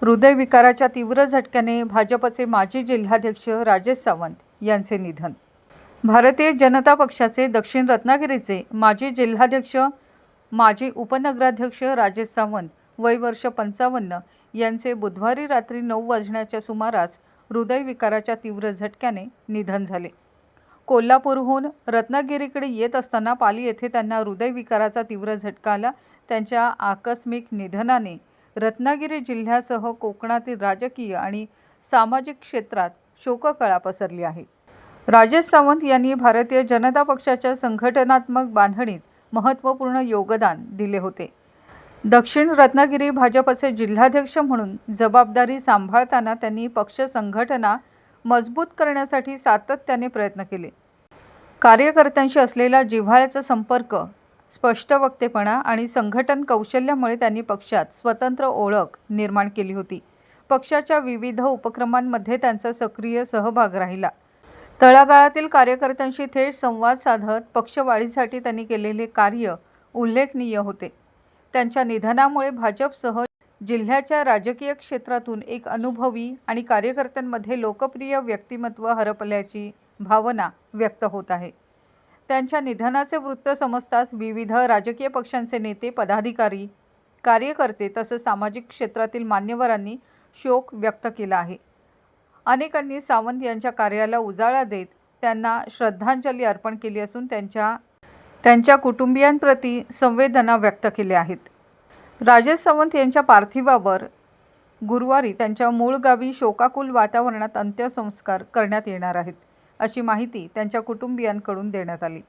हृदयविकाराच्या तीव्र झटक्याने भाजपचे माजी जिल्हाध्यक्ष राजेश सावंत यांचे निधन। भारतीय जनता पक्षाचे दक्षिण रत्नागिरीचे माजी जिल्हाध्यक्ष, माजी उपनगराध्यक्ष राजेश सावंत वय वर्ष 55 यांचे बुधवारी रात्री 9 वाजण्याच्या सुमारास हृदयविकाराच्या तीव्र झटक्याने निधन झाले। कोल्हापूरहून रत्नागिरीकडे येत असताना पाली येथे त्यांना हृदयविकाराचा तीव्र झटका आला। त्यांच्या आकस्मिक निधनाने रत्नागिरी जिल्ह्यासह कोकणातील राजकीय आणि सामाजिक क्षेत्रात शोककळा पसरली आहे। राजेश सावंत यांनी भारतीय जनता पक्षाच्या संघटनात्मक बांधणीत महत्त्वपूर्ण योगदान दिले होते। दक्षिण रत्नागिरी भाजपचे जिल्हाध्यक्ष म्हणून जबाबदारी सांभाळताना त्यांनी पक्ष संघटना मजबूत करण्यासाठी सातत्याने प्रयत्न केले। कार्यकर्त्यांशी असलेला जिव्हाळ्याचा संपर्क, स्पष्ट वक्तेपणा आणि संघटन कौशल्यामुळे त्यांनी पक्षात स्वतंत्र ओळख निर्माण केली होती। पक्षाच्या विविध उपक्रमांमध्ये त्यांचा सक्रिय सहभाग राहिला। तळागाळातील कार्यकर्त्यांशी थेट संवाद साधत पक्षवाढीसाठी त्यांनी केलेले कार्य उल्लेखनीय होते। त्यांच्या निधनामुळे भाजपसह जिल्ह्याच्या राजकीय क्षेत्रातून एक अनुभवी आणि कार्यकर्त्यांमध्ये लोकप्रिय व्यक्तिमत्व हरपल्याची भावना व्यक्त होत आहे। त्यांच्या निधनाचे वृत्त समजताच विविध राजकीय पक्षांचे नेते, पदाधिकारी, कार्यकर्ते तसेच सामाजिक क्षेत्रातील मान्यवरांनी शोक व्यक्त केला आहे। अनेकांनी सावंत यांच्या कार्याला उजाळा देत त्यांना श्रद्धांजली अर्पण केली असून त्यांच्या कुटुंबियांप्रती संवेदना व्यक्त केल्या आहेत। राजेश सावंत यांच्या पार्थिवावर गुरुवारी त्यांच्या मूळ गावी शोकाकुल वातावरणात अंत्यसंस्कार करण्यात येणार आहेत, अशी माहिती त्यांच्या कुटुंबियांकडून देण्यात आली।